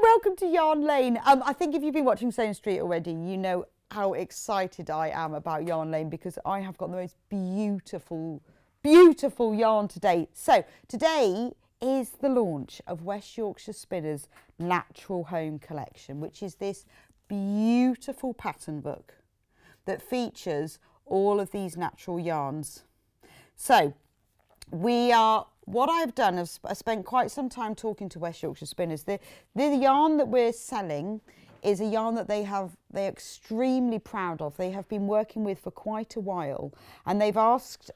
welcome to Yarn Lane. I think if you've been watching Sewing Street already, you know how excited I am about Yarn Lane because I have got the most beautiful, beautiful yarn today. So today is the launch of West Yorkshire Spinners' Natural Home Collection, which is this beautiful pattern book that features all of these natural yarns. So what I've done is I spent quite some time talking to West Yorkshire Spinners. The yarn that we're selling is a yarn that they're extremely proud of. They have been working with for quite a while, and they've asked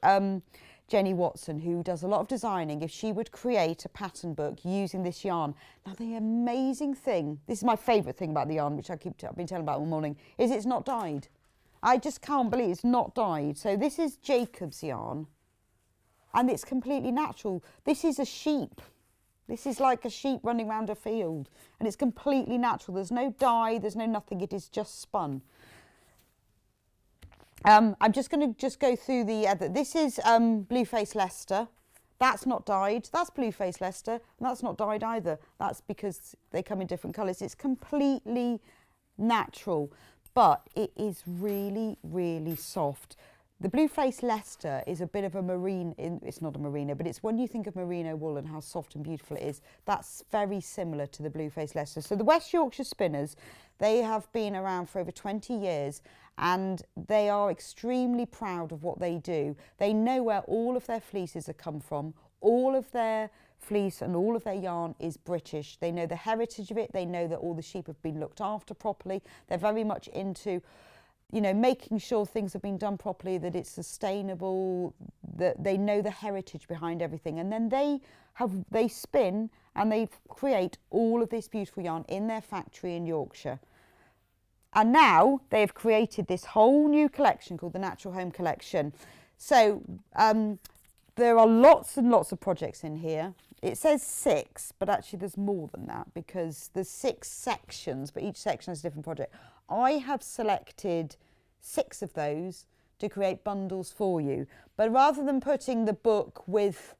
Jenny Watson, who does a lot of designing, if she would create a pattern book using this yarn. Now the amazing thing, this is my favourite thing about the yarn, which I've been telling about all morning, is it's not dyed. I just can't believe it's not dyed. So this is Jacob's yarn, and it's completely natural. This is a sheep. This is like a sheep running around a field, and it's completely natural. There's no dye, there's no nothing, it is just spun. I'm just going to go through the other. This is Blueface Leicester. That's not dyed. That's Blueface Leicester, and that's not dyed either. That's because they come in different colours. It's completely natural, but it is really, really soft. The Blueface Leicester is a bit of a merino, it's not a merino, but it's when you think of merino wool and how soft and beautiful it is, that's very similar to the Blueface Leicester. So the West Yorkshire Spinners, they have been around for over 20 years and they are extremely proud of what they do. They know where all of their fleeces have come from. All of their fleece and all of their yarn is British. They know the heritage of it. They know that all the sheep have been looked after properly. They're very much into, you know, making sure things have been done properly, that it's sustainable, that they know the heritage behind everything. And then they spin and they create all of this beautiful yarn in their factory in Yorkshire. And now they've created this whole new collection called the Natural Home Collection. So there are lots and lots of projects in here. It says 6, but actually there's more than that because there's 6 sections, but each section has a different project. I have selected 6 of those to create bundles for you. But rather than putting the book with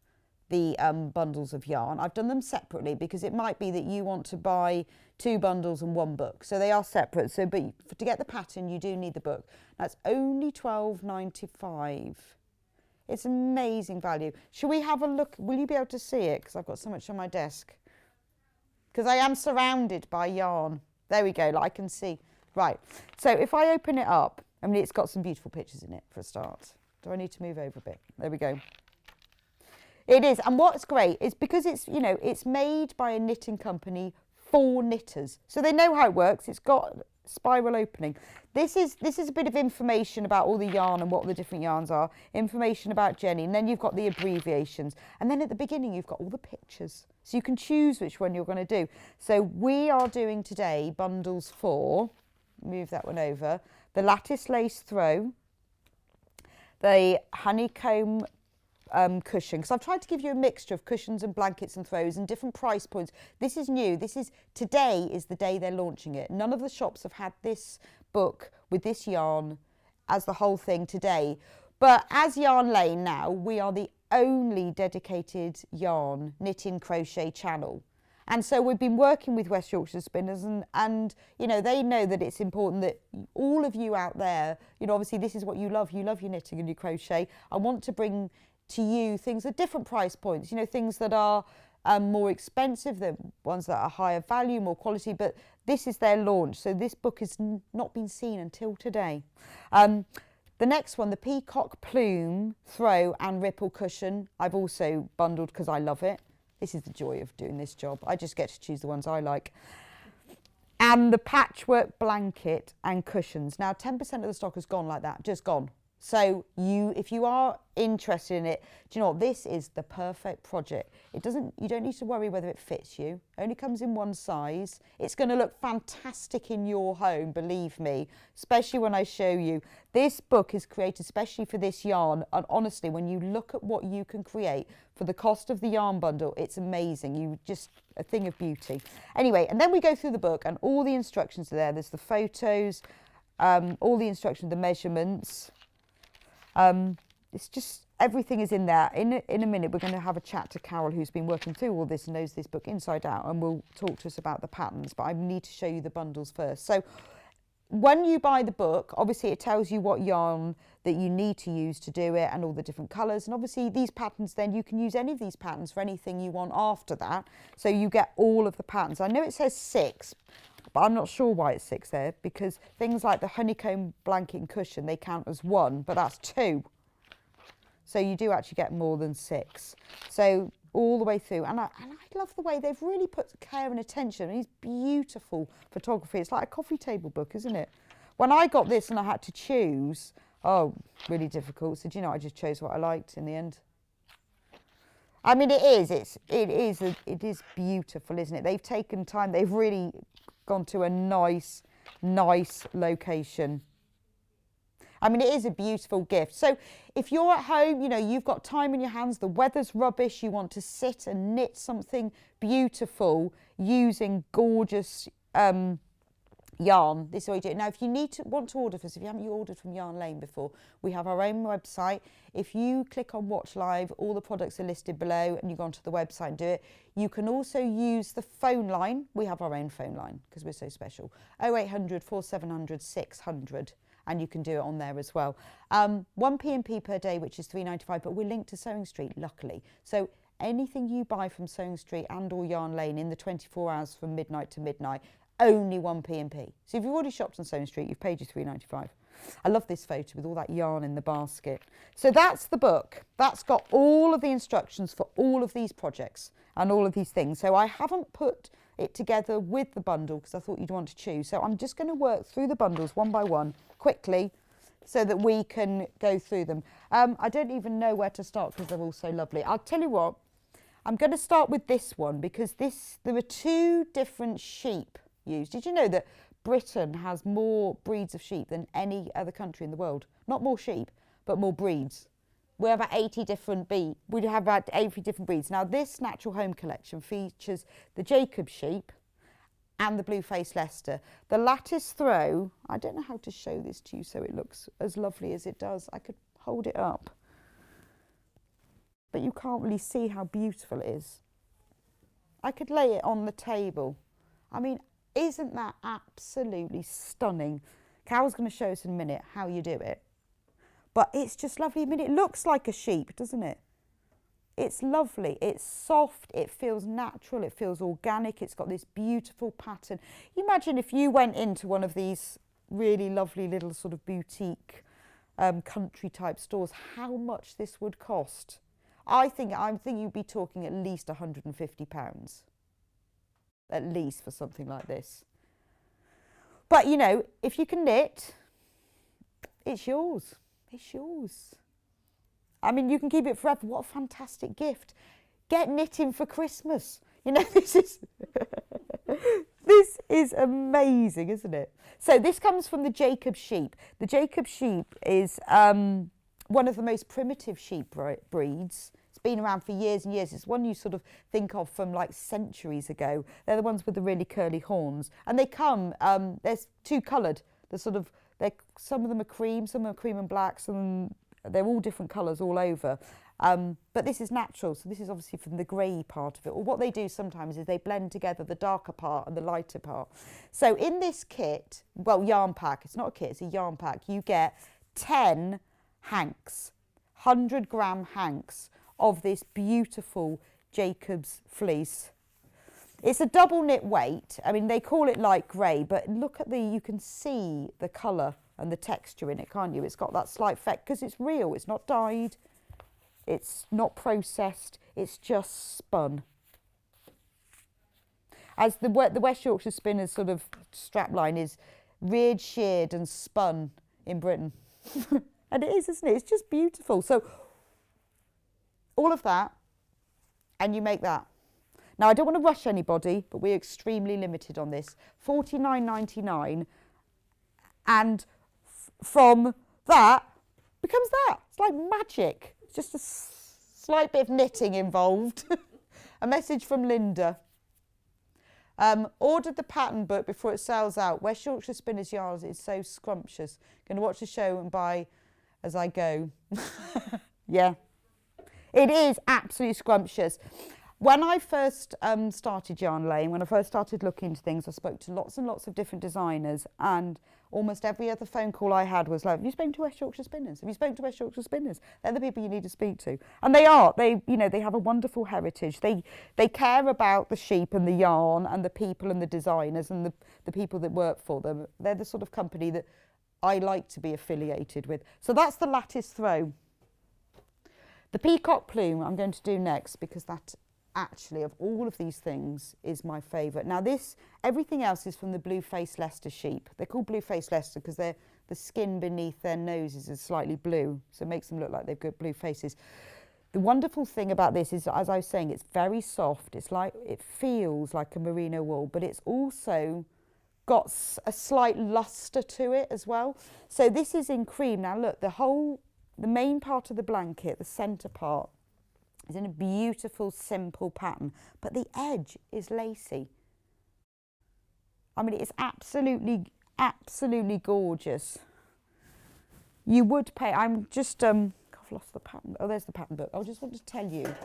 the bundles of yarn, I've done them separately because it might be that you want to buy 2 bundles and 1 book. So they are separate. So, but to get the pattern, you do need the book. That's only £12.95. It's amazing value. Shall we have a look? Will you be able to see it? Because I've got so much on my desk. Because I am surrounded by yarn. There we go, like I can see. Right, so if I open it up, I mean, it's got some beautiful pictures in it for a start. Do I need to move over a bit? There we go. It is, and what's great is because it's, you know, it's made by a knitting company for knitters. So they know how it works. It's got spiral opening. This is a bit of information about all the yarn and what the different yarns are, information about Jenny, and then you've got the abbreviations. And then at the beginning, you've got all the pictures. So you can choose which one you're going to do. So we are doing today bundles for, move that one over, the lattice lace throw, the honeycomb cushion, because I've tried to give you a mixture of cushions and blankets and throws and different price points. This is new. Today is the day they're launching it. None of the shops have had this book with this yarn as the whole thing today. But as Yarn Lane now, we are the only dedicated yarn knitting crochet channel. And so we've been working with West Yorkshire Spinners and you know, they know that it's important that all of you out there, you know, obviously this is what you love your knitting and your crochet. I want to bring to you things at different price points, you know, things that are more expensive, the ones that are higher value, more quality, but this is their launch. So this book has not been seen until today. The next one, the Peacock Plume Throw and Ripple Cushion, I've also bundled because I love it. This is the joy of doing this job. I just get to choose the ones I like. And the Patchwork Blanket and Cushions. Now, 10% of the stock has gone like that, just gone. So if you are interested in it, do you know what? This is the perfect project. You don't need to worry whether it fits you. It only comes in one size. It's going to look fantastic in your home, believe me, especially when I show you. This book is created especially for this yarn. And honestly, when you look at what you can create for the cost of the yarn bundle, it's amazing. Just a thing of beauty. Anyway, and then we go through the book and all the instructions are there. There's the photos, all the instructions, the measurements. it's just, everything is in there. In a minute, we're going to have a chat to Carol, who's been working through all this and knows this book inside out, and will talk to us about the patterns, but I need to show you the bundles first. So when you buy the book, obviously it tells you what yarn that you need to use to do it and all the different colours. And obviously these patterns, then you can use any of these patterns for anything you want after that. So you get all of the patterns. I know it says 6, but I'm not sure why it's 6 there, because things like the honeycomb blanket and cushion, they count as 1, but that's 2. So you do actually get more than 6. So all the way through. And I love the way they've really put care and attention. And it's beautiful photography. It's like a coffee table book, isn't it? When I got this and I had to choose, oh, really difficult. So do you know, I just chose what I liked in the end. I mean, it is beautiful, isn't it? They've taken time. They've really gone to a nice location. I mean, it is a beautiful gift. So if you're at home, you know, you've got time in your hands, the weather's rubbish, you want to sit and knit something beautiful using gorgeous yarn, this is how you do it. Now, if you want to order for us, if you haven't ordered from Yarn Lane before, we have our own website. If you click on Watch Live, all the products are listed below, and you go onto the website and do it. You can also use the phone line. We have our own phone line because we're so special. 0800 4700 600. And you can do it on there as well. 1 P&P per day, which is £3.95, but we're linked to Sewing Street, luckily. So anything you buy from Sewing Street and or Yarn Lane in the 24 hours from midnight to midnight, only 1 P&P. So if you've already shopped on Sewing Street, you've paid your £3.95. I love this photo with all that yarn in the basket. So that's the book. That's got all of the instructions for all of these projects and all of these things. So I haven't put it together with the bundle because I thought you'd want to choose. So I'm just going to work through the bundles one by one quickly so that we can go through them. I don't even know where to start because they're all so lovely. I'll tell you what, I'm going to start with this one because there are 2 different sheep used. Did you know that Britain has more breeds of sheep than any other country in the world? Not more sheep, but more breeds. We have about 80 different breeds. Now, this Natural Home collection features the Jacob sheep and the Blue-Faced Leicester. The lattice throw, I don't know how to show this to you so it looks as lovely as it does. I could hold it up, but you can't really see how beautiful it is. I could lay it on the table. I mean, isn't that absolutely stunning? Carol's going to show us in a minute how you do it. But it's just lovely. I mean, it looks like a sheep, doesn't it? It's lovely. It's soft. It feels natural. It feels organic. It's got this beautiful pattern. Imagine if you went into one of these really lovely little sort of boutique country type stores, how much this would cost. I think you'd be talking at least £150. At least for something like this. But, you know, if you can knit, it's yours. It's yours. I mean, you can keep it forever. What a fantastic gift. Get knitting for Christmas. You know, this is amazing, isn't it? So this comes from the Jacob sheep. The Jacob sheep is one of the most primitive sheep breeds. It's been around for years and years. It's one you sort of think of from like centuries ago. They're the ones with the really curly horns. And they come, there's 2 coloured. Some of them are cream, some are cream and black, they're all different colours all over. But this is natural, so this is obviously from the grey part of it. Or what they do sometimes is they blend together the darker part and the lighter part. So in this kit, well, yarn pack, it's not a kit, it's a yarn pack, you get 10 hanks, 100-gram hanks of this beautiful Jacob's fleece. It's a double knit weight. I mean, they call it light grey, but look at you can see the colour and the texture in it, can't you? It's got that slight effect because it's real. It's not dyed. It's not processed. It's just spun. As the West Yorkshire Spinners sort of strapline is reared, sheared and spun in Britain. And it is, isn't it? It's just beautiful. So all of that, and you make that. Now, I don't want to rush anybody, but we're extremely limited on this. $49.99, and from that becomes that. It's like magic. It's just a slight bit of knitting involved. A message from Linda. Ordered the pattern book before it sells out. West Yorkshire Spinners Yarns is so scrumptious. Going to watch the show and buy as I go. Yeah, it is absolutely scrumptious. When I first started yarn laying, when I first started looking into things, I spoke to lots and lots of different designers, and almost every other phone call I had was like, have you spoken to West Yorkshire Spinners? Have you spoken to West Yorkshire Spinners? They're the people you need to speak to. And they are. They, you know, they have a wonderful heritage. They care about the sheep and the yarn and the people and the designers and the people that work for them. They're the sort of company that I like to be affiliated with. So that's the lattice throw. The Peacock Plume I'm going to do next, because that actually, of all of these things, is my favourite. Now this, everything else is from the blue-faced Leicester sheep. They're called blue-faced Leicester because the skin beneath their noses is slightly blue, so it makes them look like they've got blue faces. The wonderful thing about this is, as I was saying, it's very soft. It's like, it feels like a merino wool, but it's also got a slight luster to it as well. So this is in cream. Now look, the main part of the blanket, the centre part, is in a beautiful, simple pattern, but the edge is lacy. I mean, it's absolutely, absolutely gorgeous. You would pay, I'm just, I've lost the pattern. Oh, there's the pattern book. I just want to tell you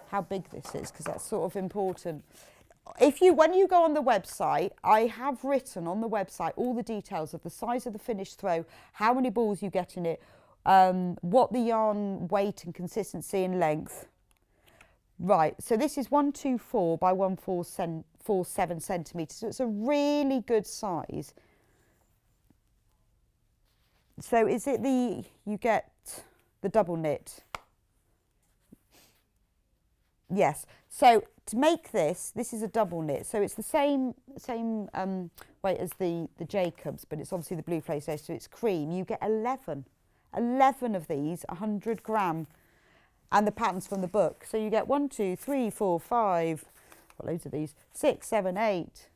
how big this is, because that's sort of important. When you go on the website, I have written on the website all the details of the size of the finished throw, how many balls you get in it, what the yarn weight and consistency and length. Right, so this is 124 by 147 centimetres, so it's a really good size. So is it you get the double knit? Yes, so to make this is a double knit, so it's the same weight as the Jacobs, but it's obviously the blue face, so it's cream. You get 11 of these, 100 gram. And the patterns from the book. So you get 1, 2, 3, 4, 5, got loads of these, 6, 7, 8,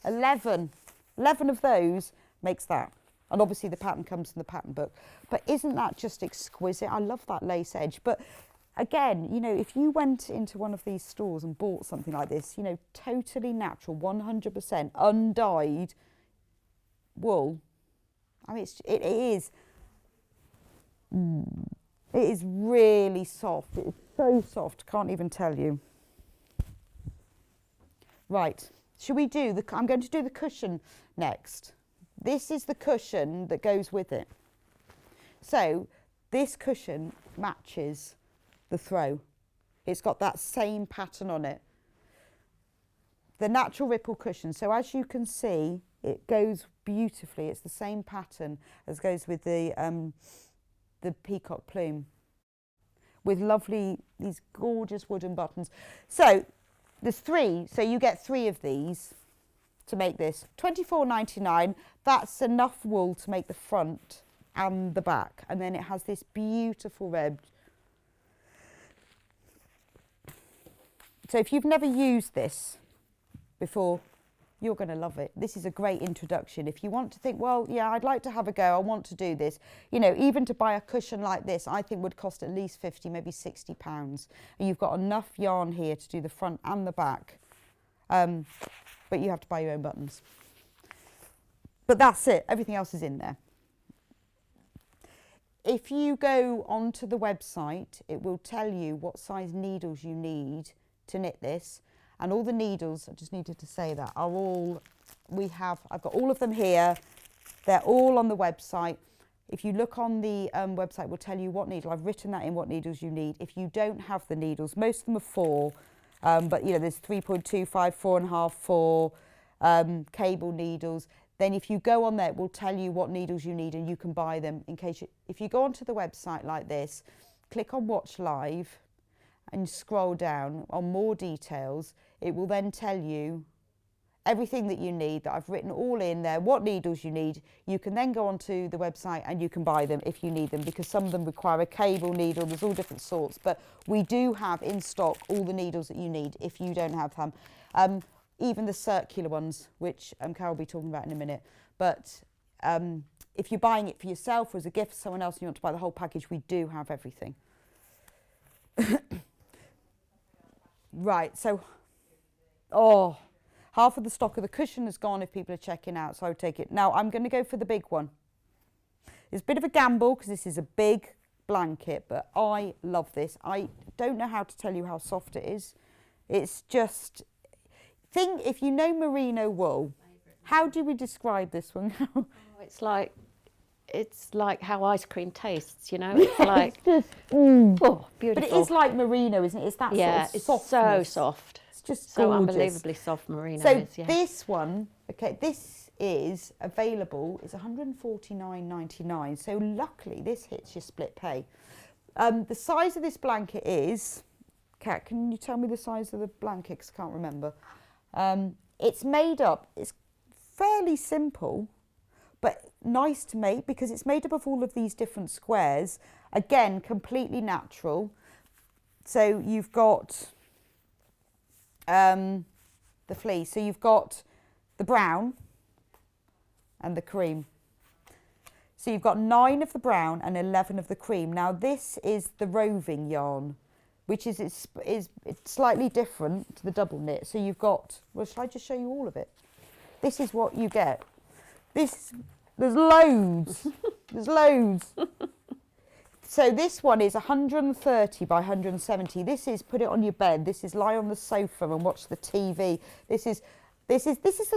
11. 11 of those makes that. And obviously the pattern comes from the pattern book. But isn't that just exquisite? I love that lace edge. But again, you know, if you went into one of these stores and bought something like this, you know, totally natural, 100% undyed wool, I mean, it is. It is really soft. It is so soft, can't even tell you. Right, should we do I'm going to do the cushion next. This is the cushion that goes with it. So this cushion matches the throw. It's got that same pattern on it. The natural ripple cushion. So as you can see, it goes beautifully. It's the same pattern as goes with the Peacock Plume, with these gorgeous wooden buttons. So there's 3, so you get 3 of these to make this. £24.99, that's enough wool to make the front and the back, and then it has this beautiful red. So if you've never used this before, you're going to love it. This is a great introduction. If you want to think, well, yeah, I'd like to have a go, I want to do this. You know, even to buy a cushion like this, I think would cost at least 50, maybe £60. And you've got enough yarn here to do the front and the back. But you have to buy your own buttons. But that's it. Everything else is in there. If you go onto the website, it will tell you what size needles you need to knit this. And all the needles, I just needed to say that, are all, I've got all of them here. They're all on the website. If you look on the website, we'll tell you what needle. I've written that in, what needles you need. If you don't have the needles, most of them are 4, but you know, there's 3.25, 4.5, 4 cable needles. Then if you go on there, it will tell you what needles you need and you can buy them in case if you go onto the website like this, click on Watch Live and scroll down on more details, it will then tell you everything that you need, that I've written all in there, what needles you need. You can then go onto the website and you can buy them if you need them, because some of them require a cable needle. There's all different sorts, but we do have in stock all the needles that you need if you don't have them. Even the circular ones, which Carol will be talking about in a minute. But if you're buying it for yourself or as a gift for someone else and you want to buy the whole package, we do have everything. Right, so, half of the stock of the cushion is gone if people are checking out, so I would take it. Now, I'm going to go for the big one. It's a bit of a gamble because this is a big blanket, but I love this. I don't know how to tell you how soft it is. It's just, if you know merino wool, how do we describe this one? Oh, it's like how ice cream tastes, you know. It's like, oh, beautiful. But it is like merino, isn't it? It's that sort of it's softness. so soft. It's just so gorgeous. unbelievably soft merino. So is, yeah. this one, okay, this is available. It's $149.99. So luckily, this hits your split pay. The size of this blanket is, Kat, can you tell me the size of the blanket? Because I can't remember. It's made up. It's fairly simple, but nice to make because it's made up of all of these different squares. Again, completely natural. So you've got the fleece. So you've got the brown and the cream. So you've got 9 of the brown and 11 of the cream. Now this is the roving yarn, which is it's slightly different to the double knit. So you've got, well, shall I just show you all of it? This is what you get. There's loads. There's loads. So this one is 130 by 170. This is put it on your bed. This is lie on the sofa and watch the TV. This is the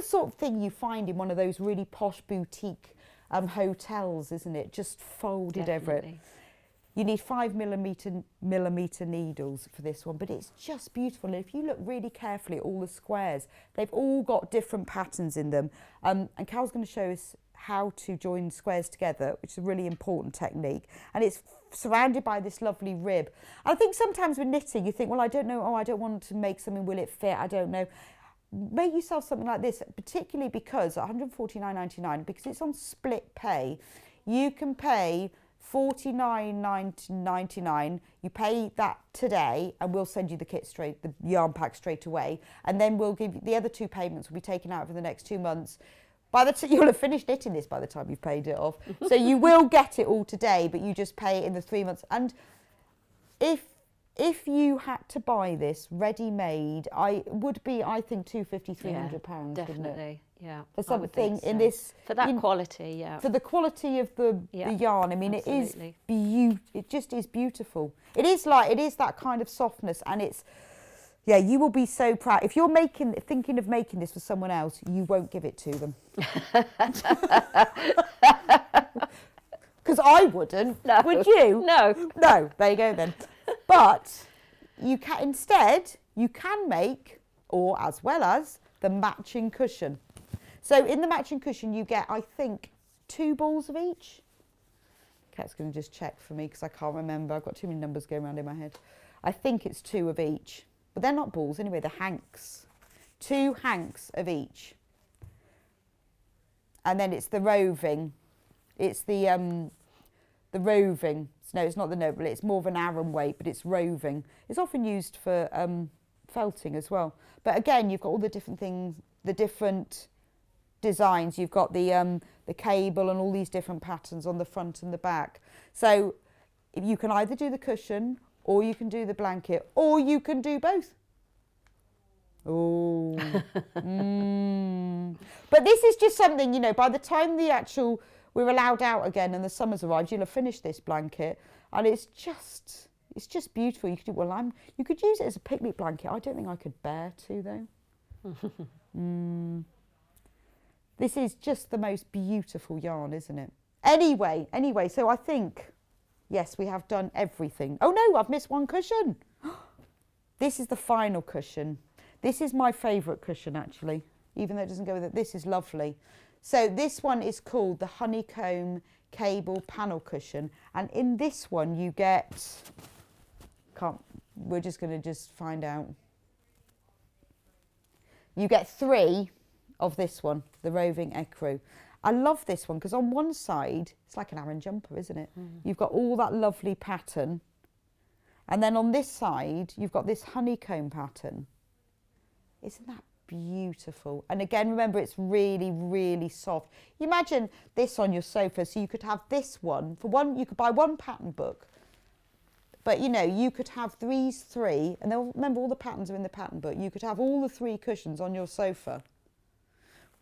sort of thing you find in one of those really posh boutique hotels, isn't it? Just folded over it. You need 5mm needles for this one, but it's just beautiful. And if you look really carefully at all the squares, they've all got different patterns in them. And Carol's going to show us how to join squares together, which is a really important technique. And it's surrounded by this lovely rib. I think sometimes with knitting, you think, well, I don't know, oh, I don't want to make something, will it fit? I don't know. Make yourself something like this, particularly because $149.99, because it's on split pay, you can pay $49.99. You pay that today and we'll send you the kit straight, the yarn pack straight away, and then we'll give you the other 2 payments will be taken out for the next 2 months. By the time you'll have finished knitting this by the time you've paid it off. So you will get it all today, but you just pay it in the 3 months. And if you had to buy this ready-made, I think £250, £300, definitely. Yeah, for something in this, for that quality, yeah. For the quality of the yarn, I mean, absolutely. It just is beautiful. It is that kind of softness, and it's, yeah, you will be so proud. If you're thinking of making this for someone else, you won't give it to them. Because I wouldn't. No. Would you? No. No. There you go then. But you can make, or as well as, the matching cushion. So in the matching cushion, you get, I think, 2 balls of each. Kat's going to just check for me because I can't remember. I've got too many numbers going around in my head. I think it's 2 of each. But they're not balls anyway, they're hanks. 2 hanks of each. And then it's the roving. It's the roving. No, it's not the noble, it's more of an Aran weight, but it's roving. It's often used for felting as well. But again, you've got all the different things, the different designs. You've got the cable and all these different patterns on the front and the back. So if you can either do the cushion, or you can do the blanket, or you can do both. Oh. But this is just something, you know, by the time we're allowed out again and the summer's arrived, you'll have finished this blanket, and it's just beautiful. You could you could use it as a picnic blanket. I don't think I could bear to though. This is just the most beautiful yarn, isn't it? Anyway, so I think, yes, we have done everything. Oh no, I've missed one cushion. This is the final cushion. This is my favourite cushion actually, even though it doesn't go with it. This is lovely. So this one is called the Honeycomb Cable Panel Cushion. And in this one you get, we're just going to find out. You get 3 of this one, the Roving Ecru. I love this one because on one side, it's like an Aran jumper, isn't it? You've got all that lovely pattern. And then on this side, you've got this honeycomb pattern. Isn't that beautiful? And again, remember, it's really, really soft. You imagine this on your sofa, so you could have this one. For one, you could buy 1 pattern book. But, you know, you could have these 3, and remember all the patterns are in the pattern book. You could have all the 3 cushions on your sofa.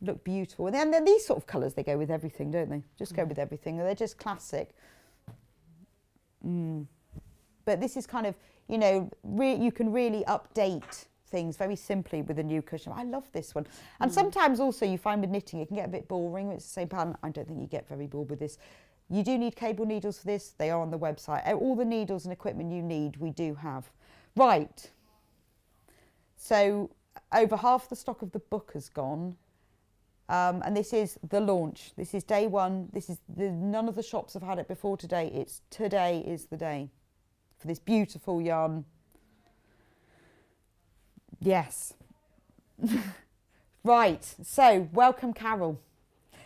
look beautiful. And then these sort of colours, they go with everything, don't they? Just go with everything. They're just classic. But this is kind of, you know, you can really update things very simply with a new cushion. I love this one. And sometimes also you find with knitting, it can get a bit boring. It's the same pattern. I don't think you get very bored with this. You do need cable needles for this. They are on the website. All the needles and equipment you need, we do have. Right. So over half the stock of the book has gone. And this is the launch. This is day one. None of the shops have had it before today. Today is the day for this beautiful yarn. Yes. Right. So welcome, Carol.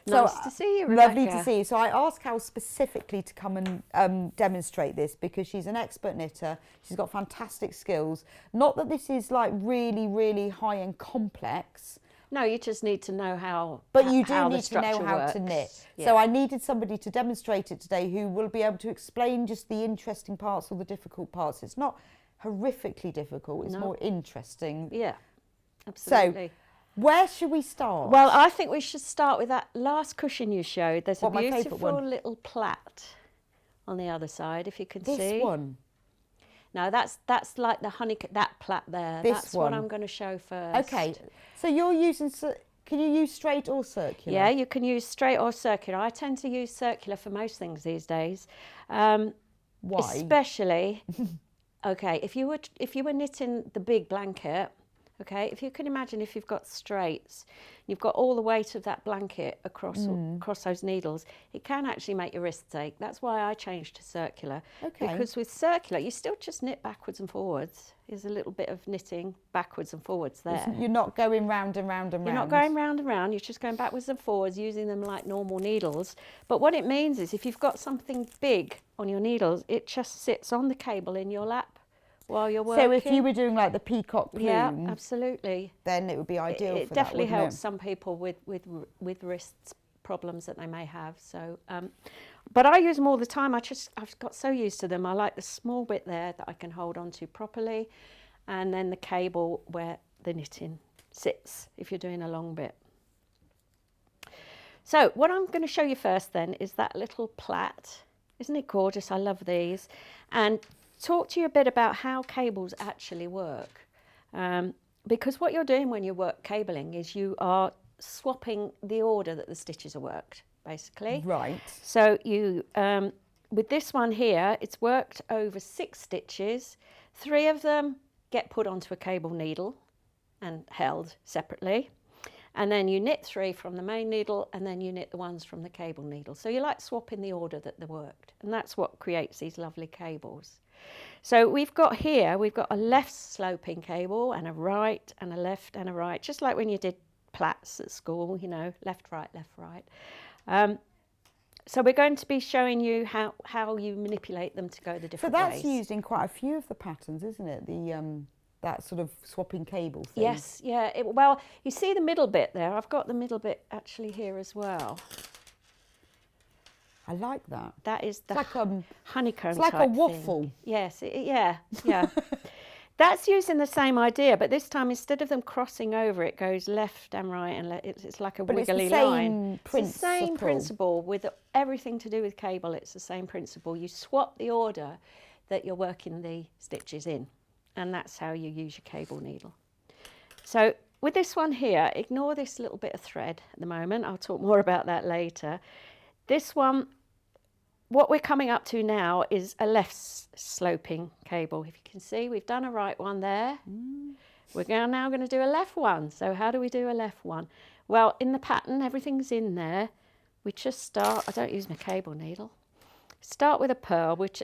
Nice to see you, Rebecca. Lovely to see you. So I asked Carol specifically to come and demonstrate this because she's an expert knitter. She's got fantastic skills. Not that this is like really, really high and complex. No, you just need to know how. But you do how need to know how to knit. Yeah. So I needed somebody to demonstrate it today who will be able to explain just the interesting parts or the difficult parts. It's not horrifically difficult. It's more interesting. Yeah, absolutely. So where should we start? Well, I think we should start with that last cushion you showed. There's a my favourite beautiful one? little plait on the other side, if you can see. This one. No, that's like the honeycomb, that plait there. That's what I'm going to show first. Okay, so you're using, can you use straight or circular? Yeah, you can use straight or circular. I tend to use circular for most things these days. Why? Especially, okay, if you were knitting the big blanket, okay, if you can imagine if you've got straights, you've got all the weight of that blanket across those needles, it can actually make your wrists ache. That's why I changed to circular. Okay. Because with circular, you still just knit backwards and forwards. There's a little bit of knitting backwards and forwards there. You're not going round and round and round. You're not going round and round, you're just going backwards and forwards using them like normal needles. But what it means is if you've got something big on your needles, it just sits on the cable in your lap while you're working. So if you were doing like the Peacock Plume, yeah, absolutely, then it would be ideal for that. It definitely wouldn't helps some people with wrist problems that they may have. So, but I use them all the time. I've got so used to them. I like the small bit there that I can hold on to properly, and then the cable where the knitting sits if you're doing a long bit. So what I'm going to show you first then is that little plait. Isn't it gorgeous? I love these. And talk to you a bit about how cables actually work. Because what you're doing when you work cabling is you are swapping the order that the stitches are worked, basically. Right. So you, with this one here, it's worked over 6 stitches. 3 of them get put onto a cable needle and held separately. And then you knit 3 from the main needle, and then you knit the ones from the cable needle. So you like swapping the order that they worked. And that's what creates these lovely cables. So we've got a left sloping cable and a right and a left and a right, just like when you did plaits at school, you know, left, right, left, right. So we're going to be showing you how you manipulate them to go the different ways. So that's used in quite a few of the patterns, isn't it? The that sort of swapping cable thing. Yes, yeah. Well, you see the middle bit there. I've got the middle bit actually here as well. I like that. That is the like honeycomb It's like type a waffle. thing. Yes, yeah. That's using the same idea, but this time instead of them crossing over, it goes left and right, and it's like a wiggly line. It's the same principle with everything to do with cable. It's the same principle. You swap the order that you're working the stitches in, and that's how you use your cable needle. So with this one here, ignore this little bit of thread at the moment. I'll talk more about that later. This one, what we're coming up to now is a left sloping cable. If you can see, we've done a right one there. We're now going to do a left one. So how do we do a left one? Well, in the pattern, everything's in there. We just start, I don't use my cable needle. Start with a purl, which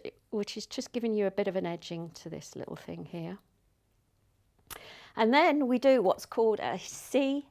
is just giving you a bit of an edging to this little thing here. And then we do what's called a C6F.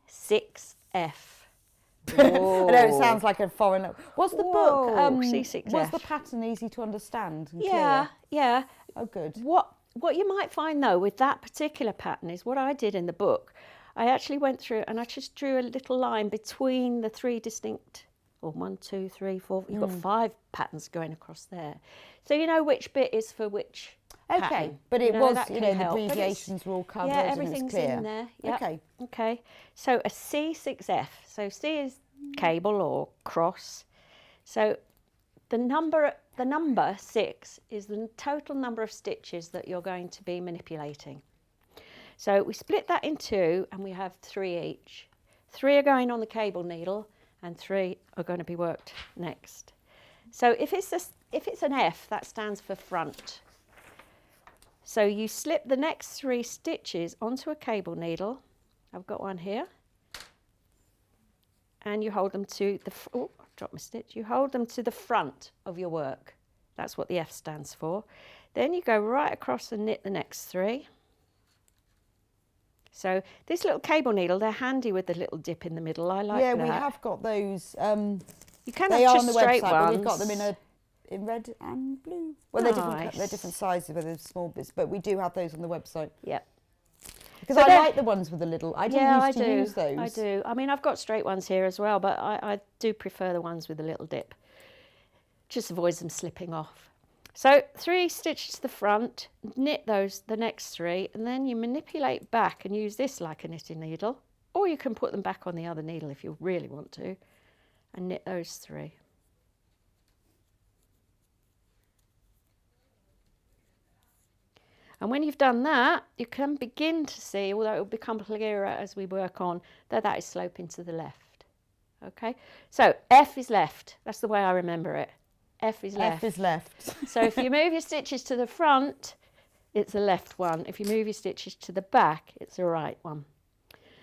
I know it sounds like a foreign. Was the book? C6F. Was the pattern easy to understand? And yeah, clear? yeah. Oh, good. What you might find though with that particular pattern is what I did in the book. I actually went through and I just drew a little line between the 3 distinct, or 1, 2, 3, 4. You've got 5 patterns going across there, so you know which bit is for which. Okay, pattern. but it was, that you can know, the help, but it's- abbreviations were all covered Yeah, and everything's it's clear. in there. Yep. Okay. Okay. So a C6F. So C is cable or cross. So the number 6 is the total number of stitches that you're going to be manipulating. So we split that in 2 and we have 3 each. 3 are going on the cable needle and 3 are going to be worked next. So if it's an F, that stands for front. So you slip the next 3 stitches onto a cable needle. I've got one here. And you hold them to the, oh, I've dropped my stitch. You hold them to the front of your work. That's what the F stands for. Then you go right across and knit the next 3. So this little cable needle, they're handy with the little dip in the middle. I like that. Yeah, we have got those. You can They have are just on the straight website, ones. but we've got them in red and blue. Well, Nice. they're different sizes, but they're small bits. But we do have those on the website. Yep. Because So I they're- like the ones with the little. I didn't Yeah, used to use those. I do. I mean, I've got straight ones here as well, but I do prefer the ones with the little dip. Just avoids them slipping off. So 3 stitches to the front, knit those, the next 3, and then you manipulate back and use this like a knitting needle, or you can put them back on the other needle if you really want to, and knit those 3. And when you've done that, you can begin to see, although it will become clearer as we work on, that is sloping to the left. Okay, so F is left. That's the way I remember it. F is left. F is left. So if you move your stitches to the front, it's a left one. If you move your stitches to the back, it's a right one.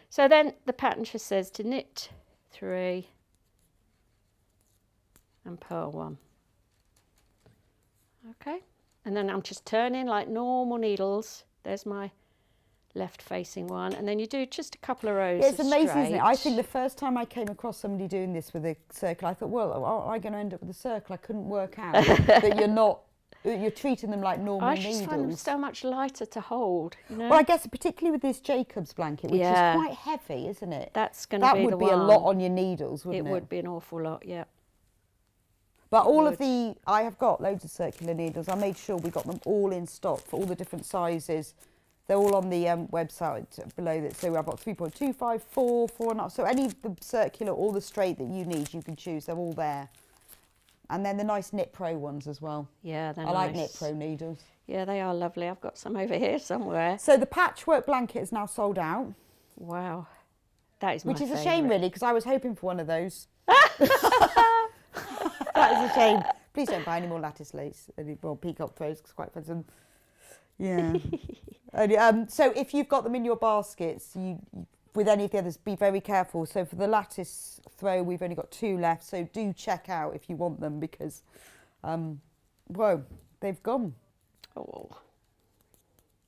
So then the pattern just says to knit 3 and purl 1. Okay, and then I'm just turning like normal needles. There's my left facing one, and then you do just a couple of rows. Yeah, it's of amazing, straight. isn't it? I think the first time I came across somebody doing this with a circle, I thought, well, am I going to end up with a circle? I couldn't work out that you're treating them like normal I needles. just find them so much lighter to hold. You know? Well, I guess particularly with this Jacob's blanket, which Yeah. is quite heavy, isn't it? That's going to be the That would one. be a lot on your needles, wouldn't it? It would be an awful lot, yeah. But all would. of I have got loads of circular needles. I made sure we got them all in stock for all the different sizes. They're all on the website below that. So I've got 3.25, 4, 4.5. So any of the circular or the straight that you need, you can choose. They're all there. And then the nice Knit Pro ones as well. Yeah, they're I like nice. Knit Pro needles. Yeah, they are lovely. I've got some over here somewhere. So the patchwork blanket is now sold out. Wow. That is my Which is a favourite. shame, really, because I was hoping for one of those. That is a shame. Please don't buy any more lattice lace. Well, Peacock Pros, it's quite expensive. Yeah. So if you've got them in your baskets, you with any of the others, be very careful. So for the lattice throw, we've only got 2 left. So do check out if you want them because, whoa, they've gone. Oh.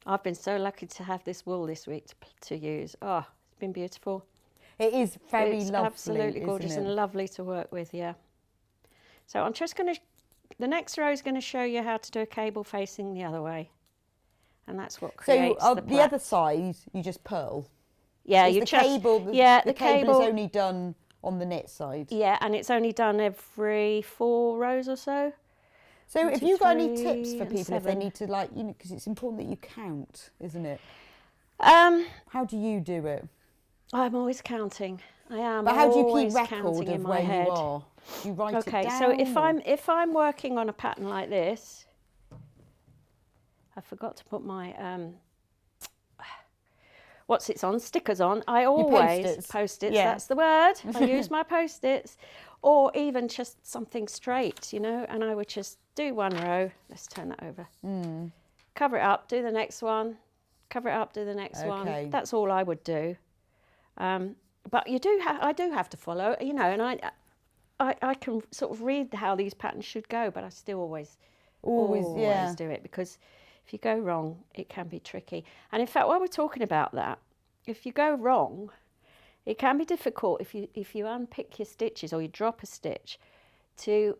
I've been so lucky to have this wool this week to use. Oh, it's been beautiful. It is very it's lovely. Absolutely gorgeous isn't it? and lovely to work with, yeah. So I'm just going to, the next row is going to show you how to do a cable facing the other way. And that's what creates So the the other side, you just purl. Yeah, Is you the just, cable, the cable is only done on the knit side. Yeah, and it's only done every 4 rows or so. So 1, if 2, you've got any 3, tips for and people if they 7. need to, like, you know, because it's important that you count, isn't it? How do you do it? I'm always counting. I am. But how do you keep always record counting in of my where head. you are? Do you write it down? Okay, so or- if I'm working on a pattern like this, I forgot to put my stickers on. I always Post-its. Yeah. That's the word. I use my post-its, or even just something straight, you know. And I would just do 1 row. Let's turn that over. Cover it up. Do the next one. Cover it up. Do the next Okay. one. That's all I would do. But I do have to follow, you know, and I can sort of read how these patterns should go, but I still always do it because if you go wrong, it can be tricky. And in fact, while we're talking about that, if you go wrong, it can be difficult if you unpick your stitches or you drop a stitch to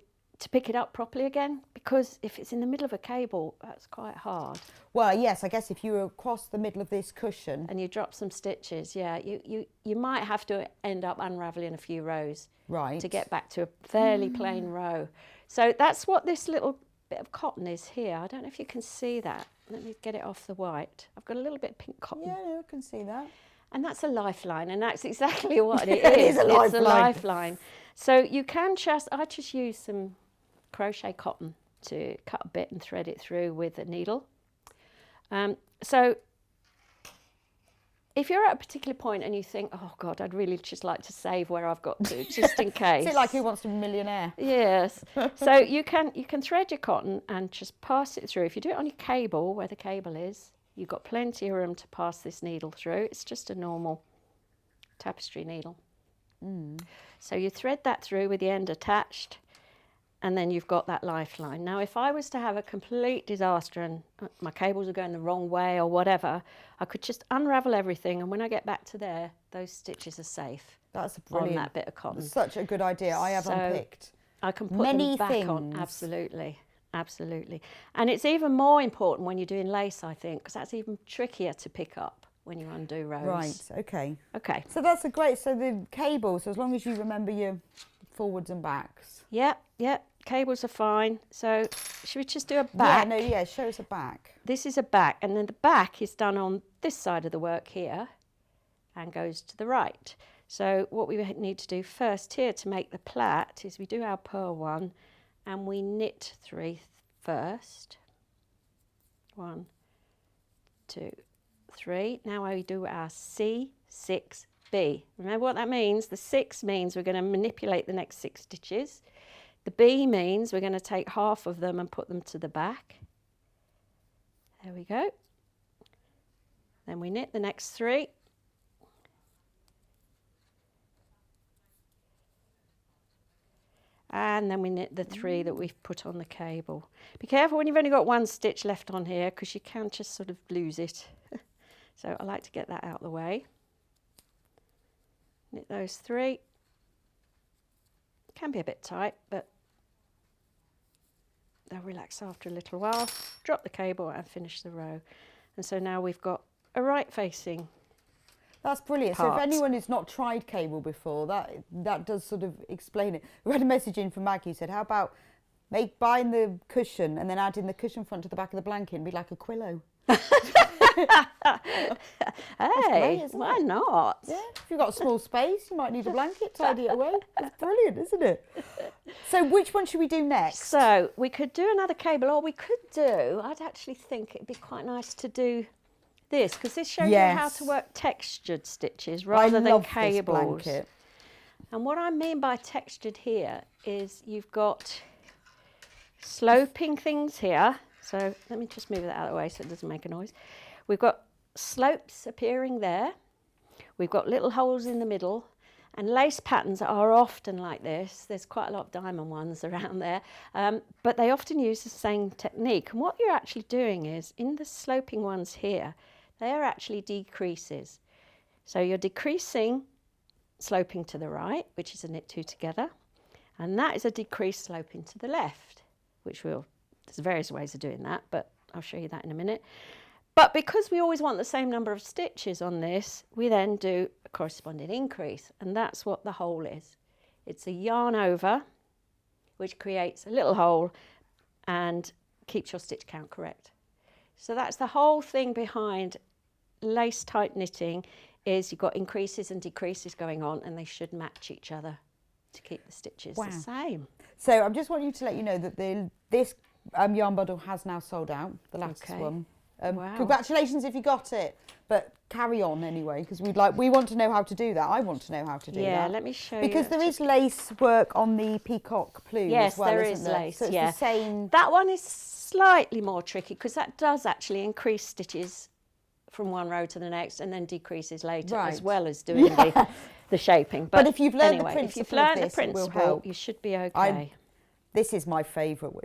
pick it up properly again, because if it's in the middle of a cable, that's quite hard. Well, yes, I guess if you were across the middle of this cushion. And you drop some stitches, yeah, you might have to end up unravelling a few rows Right. to get back to a fairly plain row. So that's what this little bit of cotton is here. I don't know if you can see that. let me get it off the white. I've got a little bit of pink cotton. Yeah, no, I can see that. And that's a lifeline, and that's exactly what it is. It is a lifeline. It's a lifeline. So you can I just use some crochet cotton to cut a bit and thread it through with a needle. So if you're at a particular point and you think, oh God, I'd really just like to save where I've got to, just in case. Is it like Who Wants to Be a Millionaire? Yes. So you can thread your cotton and just pass it through. If you do it on your cable, where the cable is, you've got plenty of room to pass this needle through. It's just a normal tapestry needle. So you thread that through with the end attached, and then you've got that lifeline. Now, if I was to have a complete disaster and my cables are going the wrong way or whatever, I could just unravel everything, and when I get back to there, those stitches are safe. That's brilliant. On that bit of cotton. Such a good idea. I have unpicked. I can put many them back things on. Absolutely. Absolutely. And it's even more important when you're doing lace, I think, because that's even trickier to pick up when you undo rows. Right, okay. Okay. So that's a great, so the cables, as long as you remember your forwards and backs. Yep, yep. Cables are fine. So should we just do a back? Yeah, show us a back. This is a back, and then the back is done on this side of the work here and goes to the right. So what we need to do first here to make the plait is we do our purl one and we knit 3 first. 1, 2, 3. Now we do our C6B. Remember what that means? The 6 means we're going to manipulate the next 6 stitches. The B means we're going to take half of them and put them to the back. There we go. Then we knit the next 3. And then we knit the 3 that we've put on the cable. Be careful when you've only got 1 stitch left on here, because you can just sort of lose it. So I like to get that out of the way. Knit those 3. Can be a bit tight, but they'll relax after a little while. Drop the cable and finish the row. And so now we've got a right facing. That's brilliant. Part. So if anyone has not tried cable before, that does sort of explain it. We had a message in from Maggie who said, how about buying the cushion and then adding the cushion front to the back of the blanket and be like a quillo? Hey, why not? Yeah, if you've got a small space, you might need a blanket, tidy it away. It's brilliant, isn't it? So which one should we do next? So we could do another cable, or we could do, I'd actually think it'd be quite nice to do this, because this shows you how to work textured stitches rather than cables. This blanket. And what I mean by textured here is you've got sloping things here. So let me just move that out of the way so it doesn't make a noise. We've got slopes appearing there. We've got little holes in the middle, and lace patterns are often like this. There's quite a lot of diamond ones around there, but they often use the same technique. And what you're actually doing is, in the sloping ones here, they are actually decreases. So you're decreasing sloping to the right, which is a knit 2 together, and that is a decreased sloping to the left, which there's various ways of doing that, but I'll show you that in a minute. But because we always want the same number of stitches on this, we then do a corresponding increase, and that's what the hole is. It's a yarn over, which creates a little hole and keeps your stitch count correct. So that's the whole thing behind lace type knitting, is you've got increases and decreases going on, and they should match each other to keep the stitches the same. So I just want you to let you know that this yarn bundle has now sold out, the latest one. Wow. Congratulations if you got it, but carry on anyway, because we want to know how to do that. I want to know how to do that. Yeah, let me show you. Because there is lace work on the Peacock Plume as well, there isn't is there? lace, So it's the same. That one is slightly more tricky, because that does actually increase stitches from one row to the next and then decreases later, as well as doing the shaping. But if you've learned anyway, the principle, you should be okay. This is my favourite.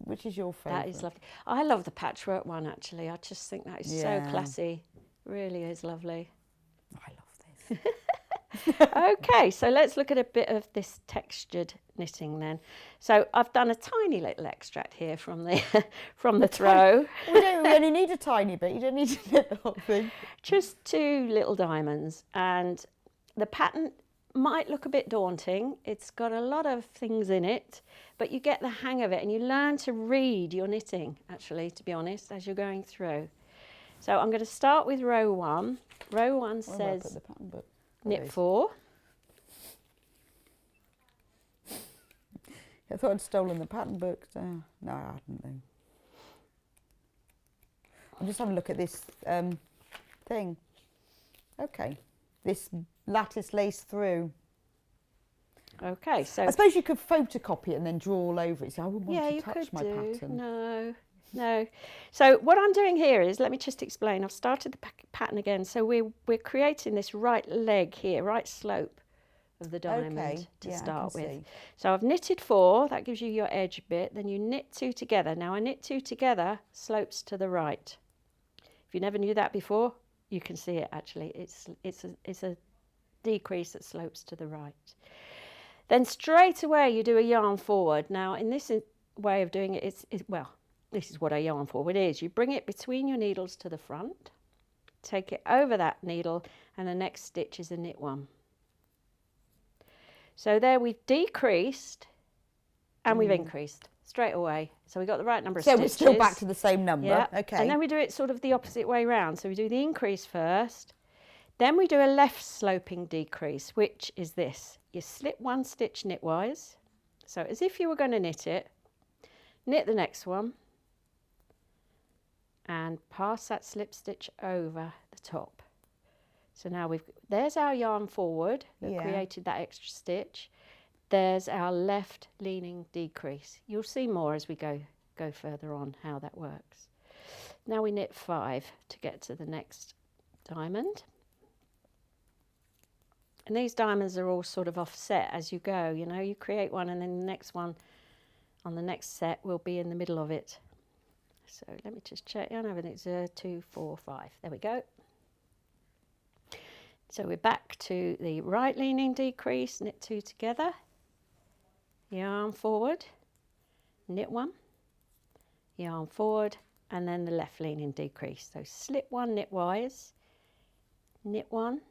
Which is your favourite? That is lovely. I love the patchwork one, actually. I just think that is so classy. Really is lovely. I love this. Okay, so let's look at a bit of this textured knitting then. So I've done a tiny little extract here from the throw. We only need a tiny bit. You don't need to knit the whole thing. Just 2 little diamonds, and the pattern might look a bit daunting. It's got a lot of things in it, but you get the hang of it and you learn to read your knitting, actually, to be honest, as you're going through. So I'm going to start with row 1. Row 1 says put the pattern book? knit 4. I thought I'd stolen the pattern book. No, I hadn't though. I'm just having a look at this thing. Okay, this lattice lace through. Okay, so I suppose you could photocopy it and then draw all over it. So I wouldn't want to you touch could my do. pattern. No. So what I'm doing here is, let me just explain. I've started the pattern again. So we're creating this right leg here, right slope of the diamond to start with. See. So I've knitted 4. That gives you your edge bit. Then you knit 2 together. Now I knit 2 together, slopes to the right. If you never knew that before, you can see it actually. It's a decrease that slopes to the right. Then straight away you do a yarn forward. Now in this way of doing it, well, this is what a yarn forward is. You bring it between your needles to the front, take it over that needle, and the next stitch is a knit 1. So there we've decreased and we've increased straight away. So we got the right number of stitches. So we're still back to the same number. Yeah. Okay. And then we do it sort of the opposite way round. So we do the increase first. Then we do a left sloping decrease, which is this. You slip 1 stitch knitwise. So as if you were going to knit it, knit the next one and pass that slip stitch over the top. So now there's our yarn forward that created that extra stitch. There's our left leaning decrease. You'll see more as we go further on how that works. Now we knit 5 to get to the next diamond. And these diamonds are all sort of offset as you go, you know, you create one and then the next one on the next set will be in the middle of it. So let me just check, I know it's 2, 4, 5, there we go. So we're back to the right leaning decrease, knit 2 together, yarn forward, knit 1, yarn forward, and then the left leaning decrease. So slip 1 knitwise, knit 1,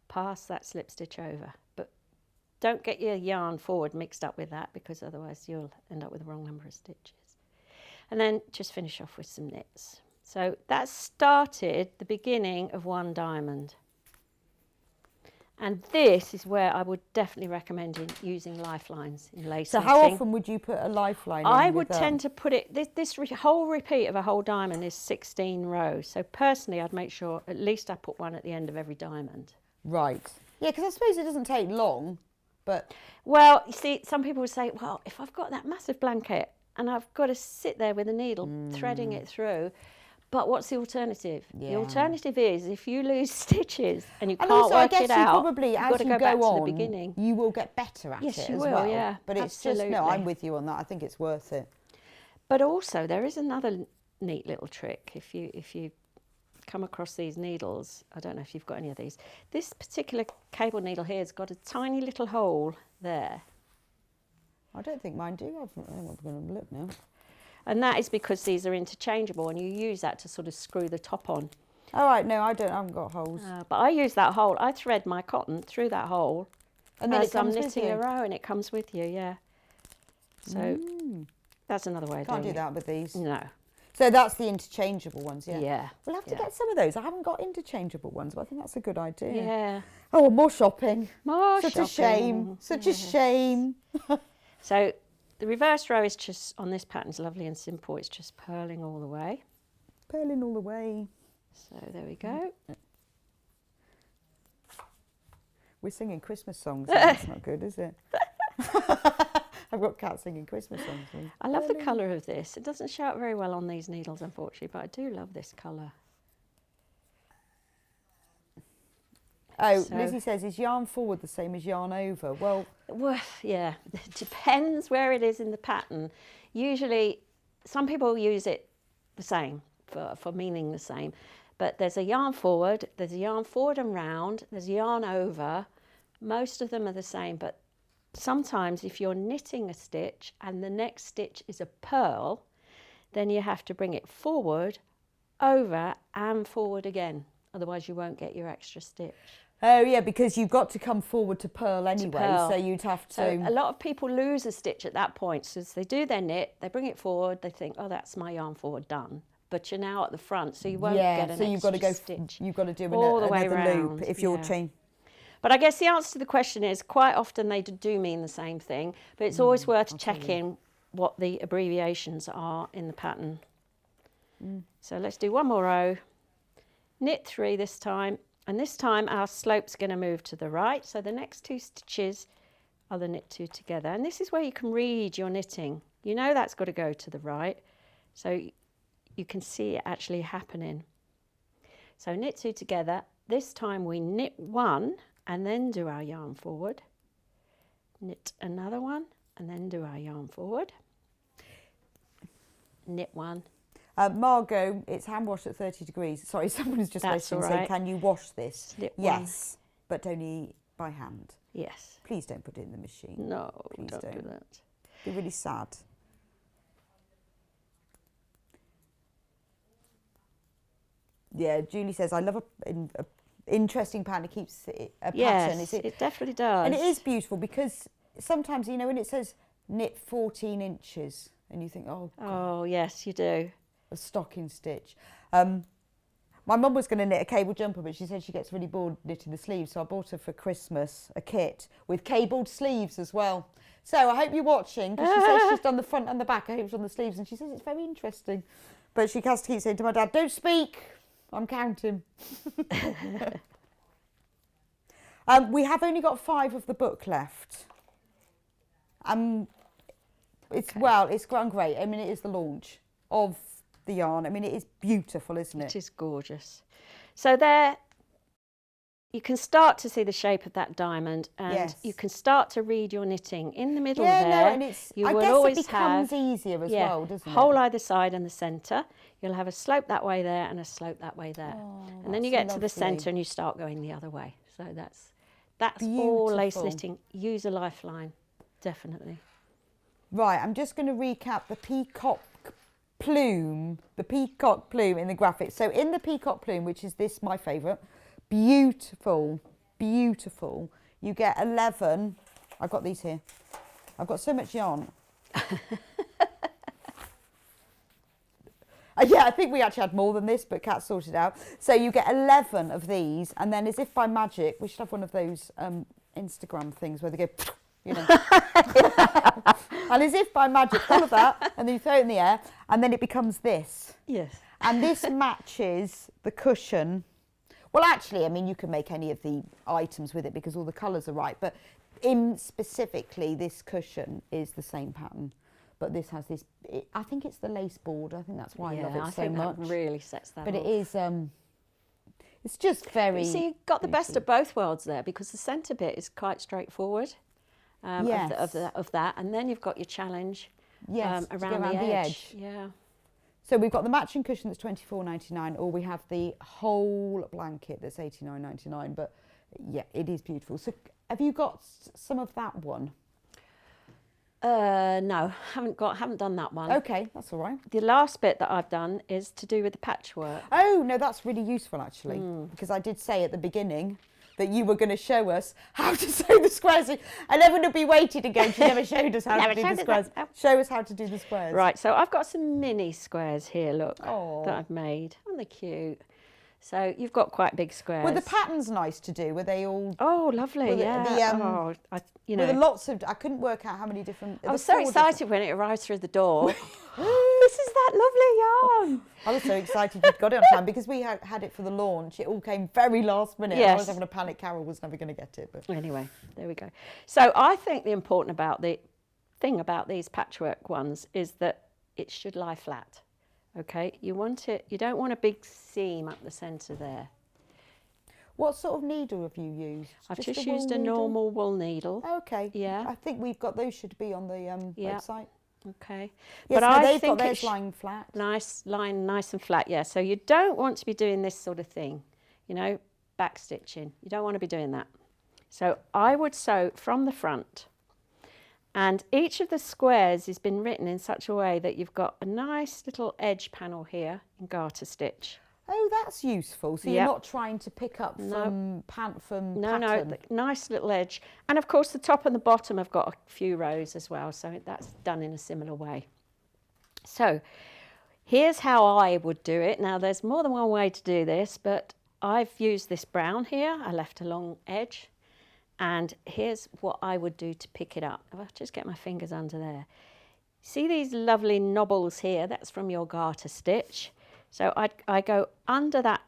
pass that slip stitch over. But don't get your yarn forward mixed up with that, because otherwise you'll end up with the wrong number of stitches. And then just finish off with some knits. So that started the beginning of 1 diamond. And this is where I would definitely recommend using lifelines in lace So knitting. how often would you put a lifeline in? I would tend to put it, this whole repeat of a whole diamond is 16 rows. So personally, I'd make sure at least I put one at the end of every diamond. Right. Yeah, because I suppose it doesn't take long, but... Well, you see, some people would say, well, if I've got that massive blanket and I've got to sit there with a needle threading it through, but what's the alternative? Yeah. The alternative is if you lose stitches and you can't also, work I guess it out, probably, you've as got to you go back on, to the beginning. You will get better at Yes, it you as will, well. yeah, but it's just, no, absolutely. I'm with you on that. I think it's worth it. But also there is another neat little trick. If you come across these needles, I don't know if you've got any of these. This particular cable needle here has got a tiny little hole there. I don't think mine do. I'm going to look now. And that is because these are interchangeable and you use that to sort of screw the top on. All right, no, I haven't got holes. But I use that hole. I thread my cotton through that hole And then as it comes I'm with knitting you. a row, and it comes with you, yeah. So that's another way of doing it. Can't do that with these. No. So that's the interchangeable ones, yeah. Yeah. We'll have to get some of those. I haven't got interchangeable ones, but I think that's a good idea. Yeah. Oh, more shopping. More Such shopping. a shame. Such a shame. So the reverse row is just, on this pattern, is lovely and simple. It's just purling all the way. Purling all the way. So there we go. We're singing Christmas songs. That's not good, is it? I've got cats singing Christmas songs. I love the colour of this. It doesn't show up very well on these needles, unfortunately, but I do love this colour. Oh, So- Lizzie says, is yarn forward the same as yarn over? Well, Yeah, it depends where it is in the pattern. Usually, some people use it the same, for meaning the same. But there's a yarn forward and round, there's yarn over. Most of them are the same, but sometimes if you're knitting a stitch and the next stitch is a purl, then you have to bring it forward, over and forward again. Otherwise you won't get your extra stitch. Oh yeah, because you've got to come forward to purl anyway, purl. so you'd have to. So a lot of people lose a stitch at that point. So they do their knit, they bring it forward, they think, oh, that's my yarn forward done. But you're now at the front, so you won't get an so you've got to go. stitch. You've got to do all the way another around. loop if you're chain. But I guess the answer to the question is quite often they do mean the same thing, but it's always worth checking what the abbreviations are in the pattern. So let's do one more row, knit 3 this time, and this time our slope's going to move to the right, so the next 2 stitches are the knit 2 together, and this is where you can read your knitting. You know that's got to go to the right, so you can see it actually happening. So knit 2 together, this time we knit 1 and then do our yarn forward, knit another one and then do our yarn forward, knit 1. Margot, it's hand washed at 30 degrees. Sorry, someone has just listened and said, can you wash this? Yes, but only by hand. Yes. Please don't put it in the machine. No, please don't do that. It'd be really sad. Yeah, Julie says, I love a interesting pattern. It keeps a pattern. Yes, it definitely does. And it is beautiful because sometimes, you know, when it says knit 14 inches and you think, oh, God, oh yes, you do. A stocking stitch. My mum was going to knit a cable jumper, but she said she gets really bored knitting the sleeves, so I bought her for Christmas a kit with cabled sleeves as well. So I hope you're watching, because she says she's done the front and the back. I hope she's on the sleeves, and she says it's very interesting. But she has to keep saying to my dad, don't speak, I'm counting. We have only got 5 of the book left. It's gone great. I mean, it is the launch of the yarn. I mean, it is beautiful, isn't it? It is gorgeous. So there, you can start to see the shape of that diamond, and you can start to read your knitting in the middle there. No, and it's, I guess it becomes easier as well, doesn't it? Hole either side and the centre. You'll have a slope that way there and a slope that way there. Oh, and then you get to the centre and you start going the other way. So that's all lace knitting. Use a lifeline, definitely. Right, I'm just going to recap the Peacock Plume in the graphics. So in the Peacock Plume, which is this, my favourite, beautiful, beautiful, you get 11. I've got these here. I've got so much yarn. Yeah, I think we actually had more than this, but Kat sorted it out. So you get 11 of these, and then as if by magic, we should have one of those Instagram things where they go, you know. And as if by magic, all of that, and then you throw it in the air, and then it becomes this. Yes. And this matches the cushion. Well, actually, I mean, you can make any of the items with it because all the colours are right, but specifically, this cushion is the same pattern. But this has this, I think it's the lace border. I think that's why I love it so much. I think that really sets that But off. it is, it's just very... You see, you've got the best of both worlds there, because the centre bit is quite straightforward of that. And then you've got your challenge around the edge. Yeah. So we've got the matching cushion that's $24.99, or we have the whole blanket that's $89.99. But yeah, it is beautiful. So have you got some of that one? No, haven't done that one. Okay, that's all right. The last bit that I've done is to do with the patchwork. Oh, no, that's really useful, actually, because I did say at the beginning that you were going to show us how to sew the squares. And everyone would be waiting to go, she never showed us how to do the squares. Show us how to do the squares. Right, so I've got some mini squares here, look, that I've made. Aren't they cute? So you've got quite big squares. Were the patterns nice to do? Were they all... Oh, lovely, yeah. Were there lots of... I couldn't work out how many different... I was so excited when it arrived through the door. This is that lovely yarn. I was so excited you'd got it on time because we had it for the launch. It all came very last minute. Yes. I was having a panic. Carol was never going to get it. But anyway, there we go. So I think the important thing about these patchwork ones is that it should lie flat. Okay, you don't want a big seam up the centre there. What sort of needle have you used? I've just used a normal wool needle. Okay. Yeah. I think we've got those should be on the website. Okay. Yes, but they've got theirs lying flat. Nice and flat, yeah. So you don't want to be doing this sort of thing, back stitching. You don't want to be doing that. So I would sew from the front. And each of the squares has been written in such a way that you've got a nice little edge panel here in garter stitch. Oh, that's useful. So you're Yep. not trying to pick up from pattern. No, the nice little edge. And of course the top and the bottom have got a few rows as well, so that's done in a similar way. So here's how I would do it. Now there's more than one way to do this, but I've used this brown here. I left a long edge. And here's what I would do to pick it up. I'll just get my fingers under there. See these lovely knobbles here? That's from your garter stitch. So I go under that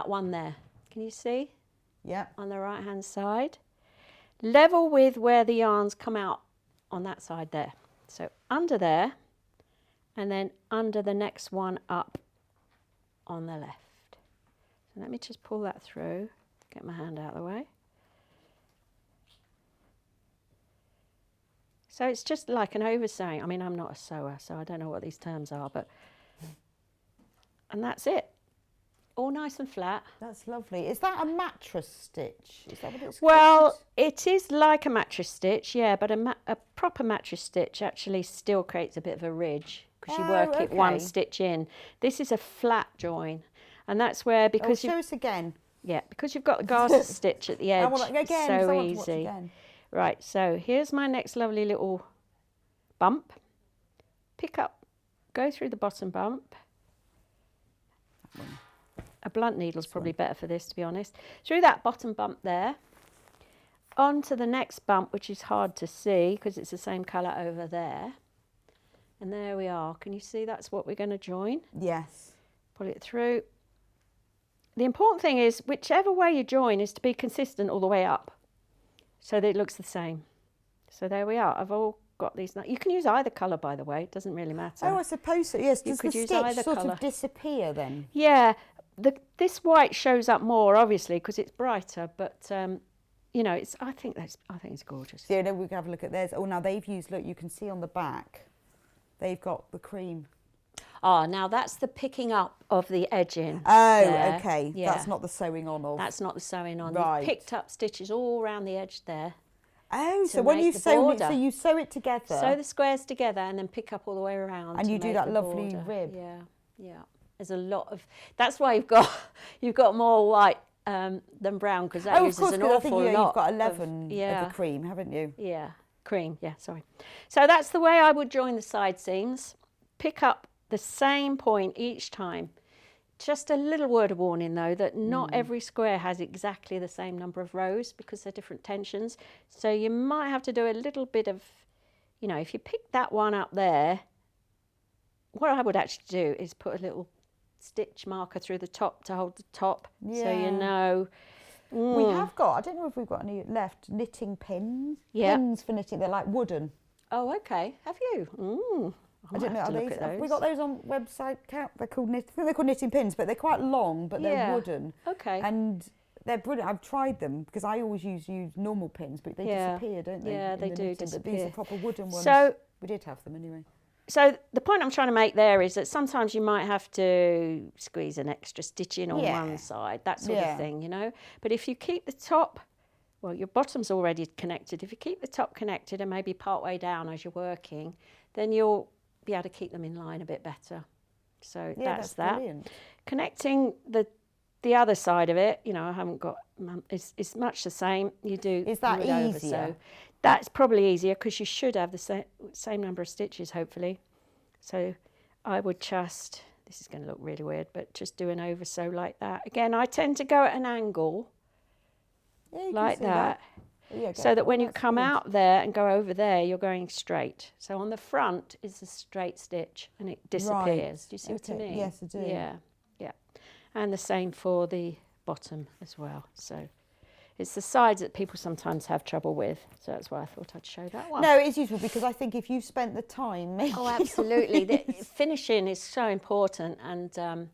one there. Can you see? Yeah. On the right hand side. Level with where the yarns come out on that side there. So under there, and then under the next one up on the left. So let me just pull that through, get my hand out of the way. So it's just like an oversewing. I mean, I'm not a sewer, so I don't know what these terms are, but, and that's it. All nice and flat. That's lovely. Is that a mattress stitch? Is that what it's Well, called? it is like a mattress stitch, yeah, but a proper mattress stitch actually still creates a bit of a ridge because you work it one stitch in. This is a flat join, and that's where, because show us again. Yeah, because you've got the garter stitch at the edge. Again, so I want easy. to watch again. Right, so here's my next lovely little bump. Pick up, go through the bottom bump. A blunt needle's probably better for this, to be honest. Through that bottom bump there, on to the next bump, which is hard to see because it's the same colour over there. And there we are. Can you see that's what we're going to join? Yes. Pull it through. The important thing is, whichever way you join is to be consistent all the way up, so that it looks the same. So there we are. I've all got these. You can use either colour, by the way. It doesn't really matter. Oh, I suppose so. Yes. You Does could the use stitch either sort colour. of disappear then? Yeah. This white shows up more, obviously, because it's brighter. But you know, I think it's gorgeous. So, we can have a look at theirs. Oh, now they've used. Look, you can see on the back, they've got the cream. Ah, now that's the picking up of the edging. Oh, there. okay. Yeah. That's not the sewing on of. That's not the sewing on. Right. You've picked up stitches all around the edge there. Oh, to so when make you the sew it, border. so you sew it together. Sew the squares together and then pick up all the way around. And to you do make that the lovely border. rib. Yeah, yeah. There's a lot of. That's why you've got more white than brown, because that uses an awful I think, lot. you've got 11 of, yeah. of the cream, haven't you? Yeah, cream. Yeah, sorry. So that's the way I would join the side seams. Pick up the same point each time. Just a little word of warning though, that not every square has exactly the same number of rows because they're different tensions. So you might have to do a little bit of, you know, if you pick that one up there, what I would actually do is put a little stitch marker through the top to hold the top, so you know. We have got, I don't know if we've got any left, knitting pins. Yeah. Pins for knitting, they're like wooden. Oh, okay. Have you? I don't know, have are to look these, at have we those. got those on website? They're called I think they're called knitting pins, but they're quite long, but they're Yeah. wooden. Okay. And they're brilliant. I've tried them because I always use normal pins, but they disappear, don't they? Yeah, in they the do knitting, But these disappear. are proper wooden ones. So- we did have them anyway. So the point I'm trying to make there is that sometimes you might have to squeeze an extra stitch in on one side, that sort of thing, you know. But if you keep the top, well, your bottom's already connected. If you keep the top connected and maybe part way down as you're working, then you'll be able to keep them in line a bit better. So that's that. Brilliant. Connecting the other side of it, you know, I haven't got, it's much the same. You do. Is that you would easier? oversew. That's probably easier because you should have the same number of stitches, hopefully. So I would just, this is going to look really weird, but just do an oversew like that. Again, I tend to go at an angle like that. Yeah, So that when you that's come good. out there and go over there, you're going straight. So on the front is a straight stitch and it disappears. Do you see what I mean? Yes, I do. Yeah, yeah. And the same for the bottom as well. So it's the sides that people sometimes have trouble with. So that's why I thought I'd show that one. No, it is useful because I think if you've spent the time making Oh, absolutely. The finishing is so important. And the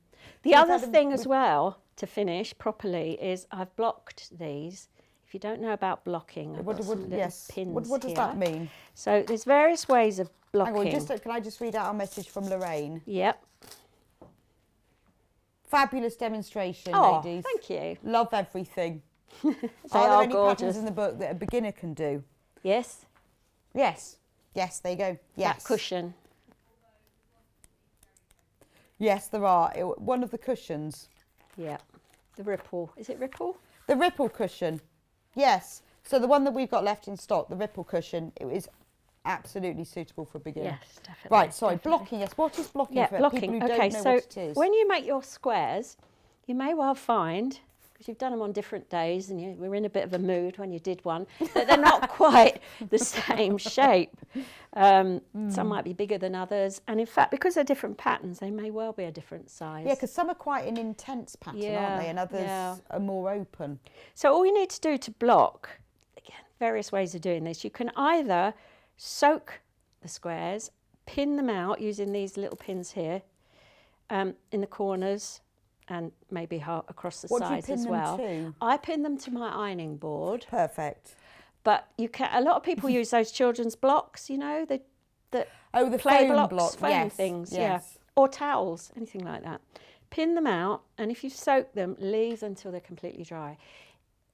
We've other had thing as well to finish properly is I've blocked these. If you don't know about blocking, I've got some little pins What does here. that mean? So there's various ways of blocking. Hang on, can I just read out our message from Lorraine? Yep. Fabulous demonstration, Oh, ladies. thank you. Love everything. They Are there are any gorgeous. patterns in the book that a beginner can do? Yes. Yes. Yes, there you go. Yes. That cushion. Yes, there are. One of the cushions. Yeah, the ripple. Is it ripple? The ripple cushion, yes. So the one that we've got left in stock, the ripple cushion, it is absolutely suitable for a beginner. Yes, definitely. Right, sorry, definitely. blocking. Yes, what is blocking Yeah, for blocking. people who Okay, don't know so what it is? when you make your squares, you may well find, because you've done them on different days and you were in a bit of a mood when you did one, that they're not quite the same shape. Some might be bigger than others. And in fact, because they're different patterns, they may well be a different size. Yeah, because some are quite an intense pattern, aren't they? And others are more open. So all you need to do to block, again, various ways of doing this. You can either soak the squares, pin them out using these little pins here in the corners and maybe across the sides as well. To? I pin them to my ironing board. Perfect. But you can. A lot of people use those children's blocks, you know, the the play foam blocks, foam yes, things, yes. yeah, or towels, anything like that. Pin them out, and if you soak them, leave them until they're completely dry.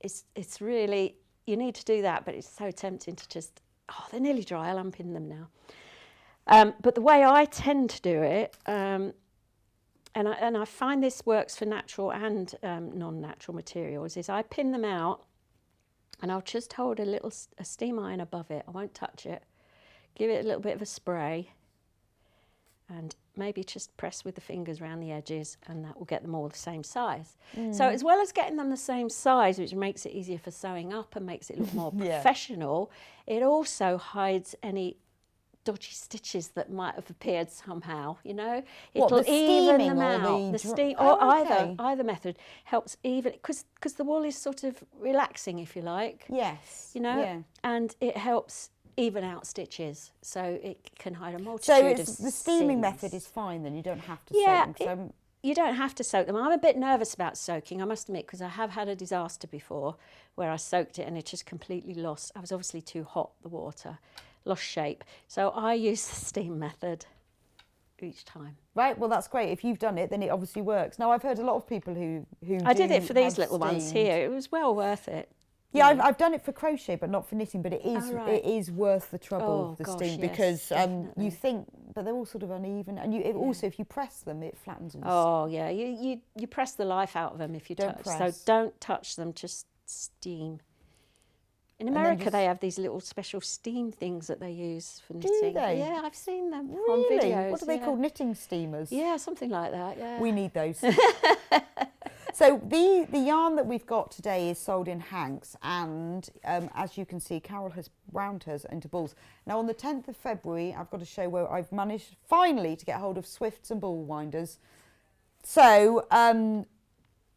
It's really, you need to do that, but it's so tempting to just, oh, they're nearly dry, I'll unpin them now. But the way I tend to do it, and I find this works for natural and non-natural materials, is I pin them out and I'll just hold a steam iron above it. I won't touch it. Give it a little bit of a spray and maybe just press with the fingers around the edges, and that will get them all the same size. So as well as getting them the same size, which makes it easier for sewing up and makes it look more professional, it also hides any dodgy stitches that might have appeared somehow, you know. It'll even them out. The steam, or either method helps even, because the wool is sort of relaxing, if you like. Yes. You know, yeah. and it helps even out stitches, so it can hide a multitude of the steaming seams. method is fine then, you don't have to soak them. You don't have to soak them. I'm a bit nervous about soaking, I must admit, because I have had a disaster before where I soaked it and it just completely lost. I was obviously too hot, the water, lost shape. So I use the steam method each time. Right, well that's great. If you've done it, then it obviously works. Now I've heard a lot of people who I did it for these little ones here. It was well worth it. Yeah, I've done it for crochet, but not for knitting. But it is worth the trouble of the steam, because you think, but they're all sort of uneven, and also if you press them, it flattens. Oh yeah, you press the life out of them if you touch. So don't touch them, just steam. In America, they have these little special steam things that they use for knitting. Do they? Yeah, I've seen them really? on videos. What are they called? Knitting steamers? Yeah, something like that. Yeah. We need those. So the yarn that we've got today is sold in hanks, and as you can see, Carol has wound hers into balls. Now on the 10th of February, I've got a show where I've managed finally to get hold of Swifts and ball winders. So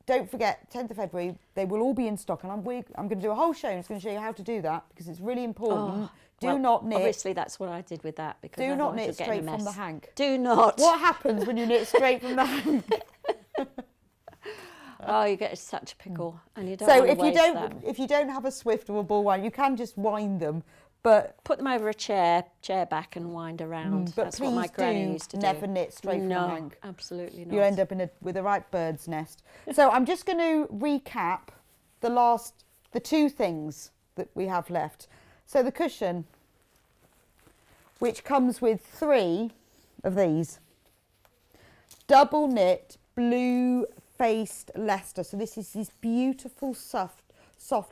don't forget, 10th of February, they will all be in stock, and I'm going to do a whole show and it's going to show you how to do that, because it's really important. Do not knit. Obviously, that's what I did with that. Because do not knit straight from the hank. Do not. What happens when you knit straight from the hank? Oh, you get such a pickle, and you don't. So if you don't have a Swift or a ball wind, you can just wind them, but put them over a chair back, and wind around. But that's what my granny used to do. Never knit straight from the hank. Absolutely not. You end up with a right bird's nest. So I'm just going to recap the two things that we have left. So the cushion, which comes with 3 of these, double knit blue faced Leicester. So this is this beautiful soft,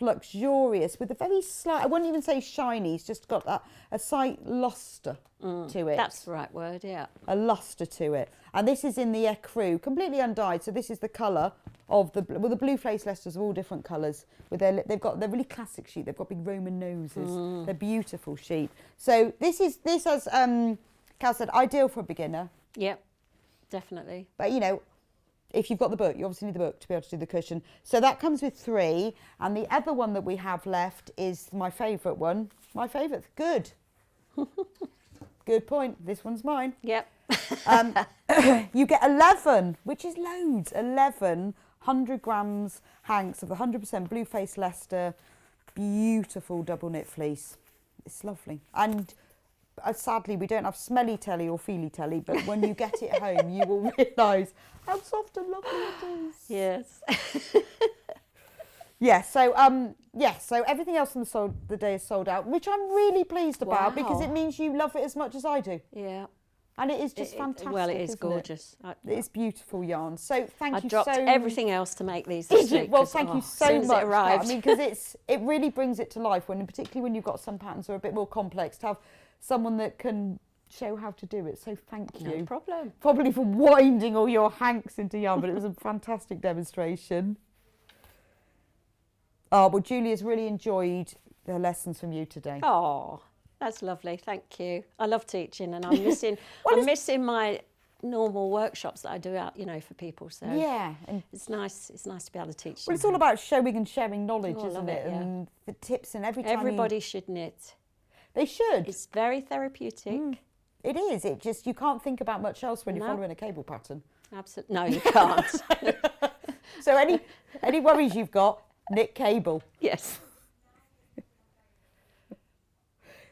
luxurious, with a very slight, I wouldn't even say shiny, it's just got a slight lustre to it. That's the right word, yeah. A lustre to it. And this is in the ecru, completely undyed. So this is the colour of the blue faced Leicesters are all different colours. They're really classic sheep. They've got big Roman noses. They're beautiful sheep. So this as Cal said, ideal for a beginner. Yep, definitely. But you know, if you've got the book, you obviously need the book to be able to do the cushion. So that comes with 3. And the other one that we have left is my favourite one. My favourite. Good. Good point. This one's mine. Yep. You get 11, which is loads. 11 100 grams hanks of the 100% blue face Leicester. Beautiful double knit fleece. It's lovely. And sadly, we don't have smelly telly or feely telly, but when you get it home, you will realise how soft and lovely it is. Yes. Yes. So everything else on the day is sold out, which I'm really pleased about, because it means you love it as much as I do. Yeah. And it is just fantastic. Well, it is isn't gorgeous. It is beautiful yarn. So thank you dropped so everything else to make these. Did you? Well, thank you as so soon as much. it arrived. I mean, because it really brings it to life when, particularly when you've got some patterns that are a bit more complex, to have someone that can show how to do it. So thank you. No problem. Probably for winding all your hanks into yarn, but it was a fantastic demonstration. Oh, well, Julia's really enjoyed the lessons from you today. Oh, that's lovely. Thank you. I love teaching, and I'm missing. I'm missing my normal workshops that I do out, for people. So yeah, and it's nice. It's nice to be able to teach. Well, it's all about showing and sharing knowledge, I isn't love it? it, yeah. And the tips and every time. Everybody should knit. They should. It's very therapeutic. It is. It just, you can't think about much else when you're No. following a cable pattern. Absolutely. No, you can't. So any worries you've got, knit cable. Yes.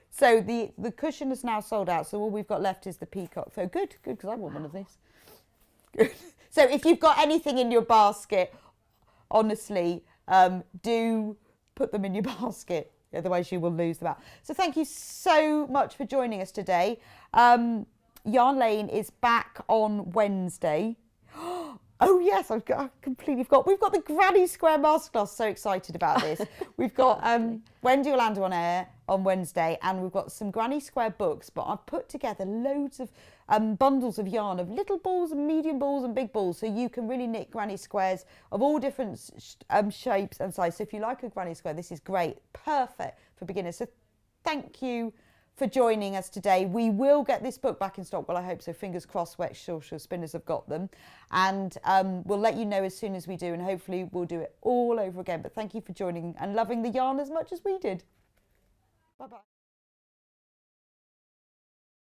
So the cushion is now sold out. So all we've got left is the peacock. So good, because I want one of these. Good. So if you've got anything in your basket, honestly, do put them in your basket. Otherwise you will lose them out. So thank you so much for joining us today. Yarn Lane is back on Wednesday. Oh yes, I completely forgot. We've got the Granny Square Masterclass. So excited about this. We've got Wendy Orlando on air on Wednesday, and we've got some Granny Square books. But I've put together loads of bundles of yarn of little balls and medium balls and big balls, so you can really knit Granny Squares of all different shapes and sizes. So if you like a Granny Square, this is great, perfect for beginners. So thank you for joining us today. We will get this book back in stock. Well, I hope so. Fingers crossed, Wet Social Spinners have got them. And we'll let you know as soon as we do. And hopefully we'll do it all over again. But thank you for joining and loving the yarn as much as we did. Bye-bye.